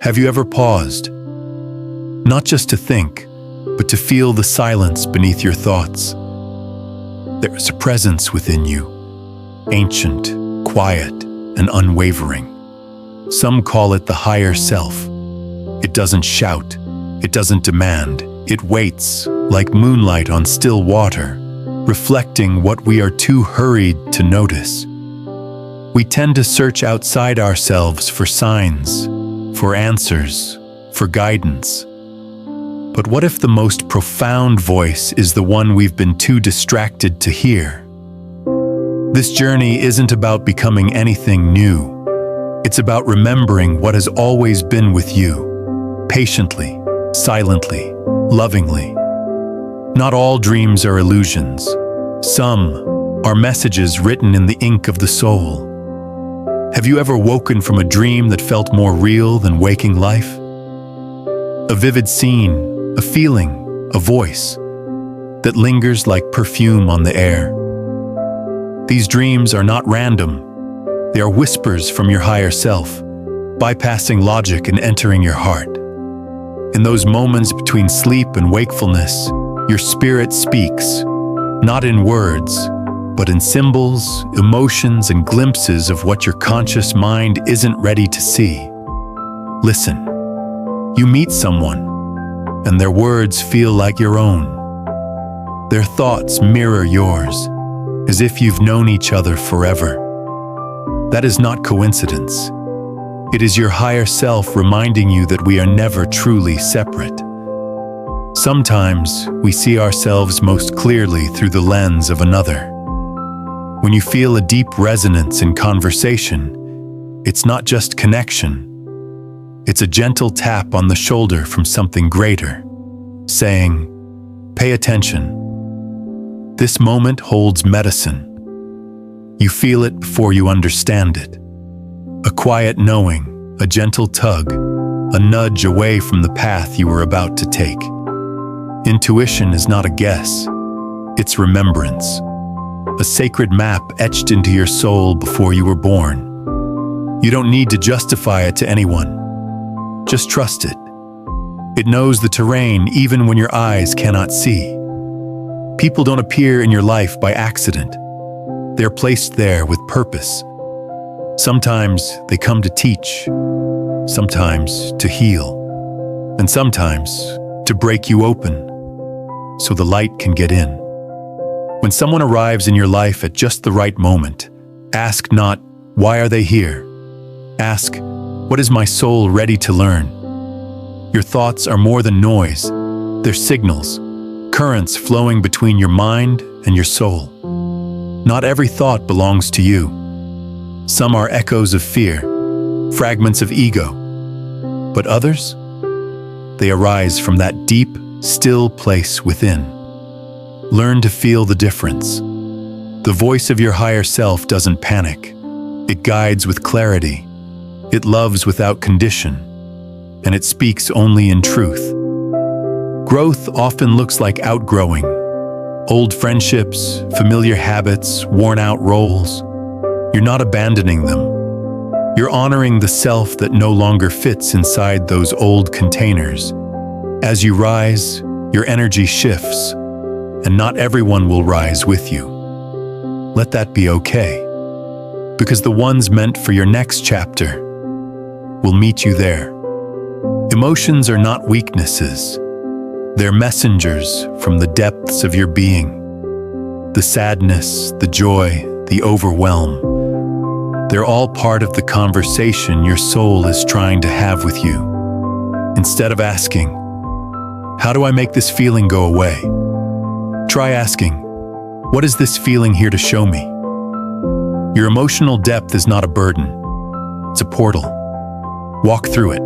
Have you ever paused, not just to think, but to feel the silence beneath your thoughts? There is a presence within you, ancient, quiet, and unwavering. Some call it the higher self. It doesn't shout, it doesn't demand, it waits like moonlight on still water, reflecting what we are too hurried to notice. We tend to search outside ourselves for signs, for answers, for guidance. But what if the most profound voice is the one we've been too distracted to hear? This journey isn't about becoming anything new. It's about remembering what has always been with you, patiently, silently, lovingly. Not all dreams are illusions. Some are messages written in the ink of the soul. Have you ever woken from a dream that felt more real than waking life? A vivid scene, a feeling, a voice that lingers like perfume on the air. These dreams are not random. They are whispers from your higher self, bypassing logic and entering your heart. In those moments between sleep and wakefulness, your spirit speaks, not in words, but in symbols, emotions, and glimpses of what your conscious mind isn't ready to see. Listen. You meet someone, and their words feel like your own. Their thoughts mirror yours, as if you've known each other forever. That is not coincidence. It is your higher self reminding you that we are never truly separate. Sometimes we see ourselves most clearly through the lens of another. When you feel a deep resonance in conversation, it's not just connection. It's a gentle tap on the shoulder from something greater, saying, "Pay attention. This moment holds medicine." You feel it before you understand it. A quiet knowing, a gentle tug, a nudge away from the path you were about to take. Intuition is not a guess, it's remembrance. A sacred map etched into your soul before you were born. You don't need to justify it to anyone. Just trust it. It knows the terrain even when your eyes cannot see. People don't appear in your life by accident. They're placed there with purpose. Sometimes they come to teach, sometimes to heal, and sometimes to break you open so the light can get in. When someone arrives in your life at just the right moment, ask not, "Why are they here?" Ask, "What is my soul ready to learn?" Your thoughts are more than noise. They're signals, currents flowing between your mind and your soul. Not every thought belongs to you. Some are echoes of fear, fragments of ego. But others? They arise from that deep, still place within. Learn to feel the difference. The voice of your higher self doesn't panic. It guides with clarity. It loves without condition. And it speaks only in truth. Growth often looks like outgrowing. Old friendships, familiar habits, worn-out roles. You're not abandoning them. You're honoring the self that no longer fits inside those old containers. As you rise, your energy shifts, and not everyone will rise with you. Let that be okay, because the ones meant for your next chapter will meet you there. Emotions are not weaknesses. They're messengers from the depths of your being. The sadness, the joy, the overwhelm. They're all part of the conversation your soul is trying to have with you. Instead of asking, "How do I make this feeling go away?" try asking, "What is this feeling here to show me?" Your emotional depth is not a burden. It's a portal. Walk through it.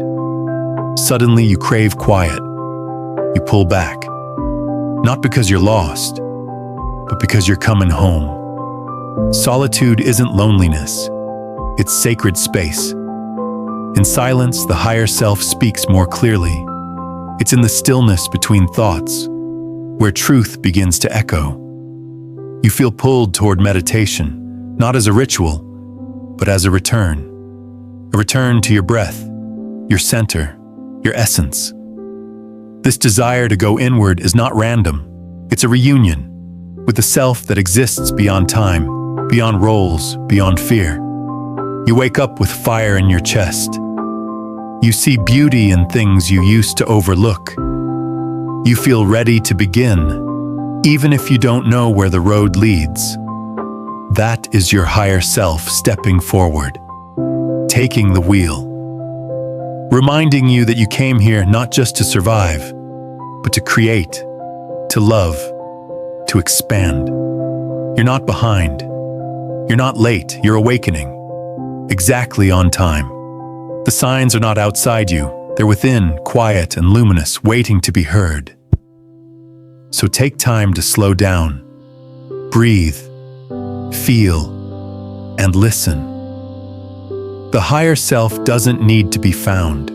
Suddenly you crave quiet. You pull back. Not because you're lost, but because you're coming home. Solitude isn't loneliness. It's sacred space. In silence, the higher self speaks more clearly. It's in the stillness between thoughts, where truth begins to echo. You feel pulled toward meditation, not as a ritual, but as a return to your breath, your center, your essence. This desire to go inward is not random. It's a reunion with the self that exists beyond time, beyond roles, beyond fear. You wake up with fire in your chest. You see beauty in things you used to overlook. You feel ready to begin, even if you don't know where the road leads. That is your higher self stepping forward, taking the wheel, reminding you that you came here not just to survive, but to create, to love, to expand. You're not behind. You're not late. You're awakening. Exactly on time. The signs are not outside you. They're within, quiet and luminous, waiting to be heard. So take time to slow down, breathe, feel, and listen. The higher self doesn't need to be found.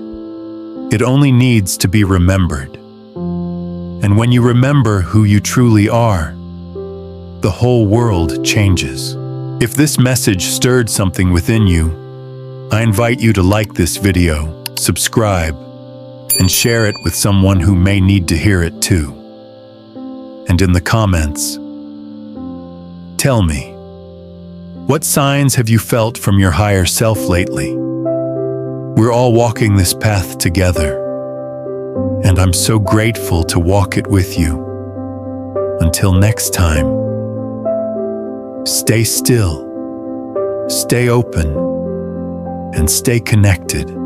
It only needs to be remembered. And when you remember who you truly are, the whole world changes. If this message stirred something within you, I invite you to like this video, subscribe, and share it with someone who may need to hear it too. And in the comments, tell me, what signs have you felt from your higher self lately? We're all walking this path together, and I'm so grateful to walk it with you. Until next time, stay still, stay open, and stay connected.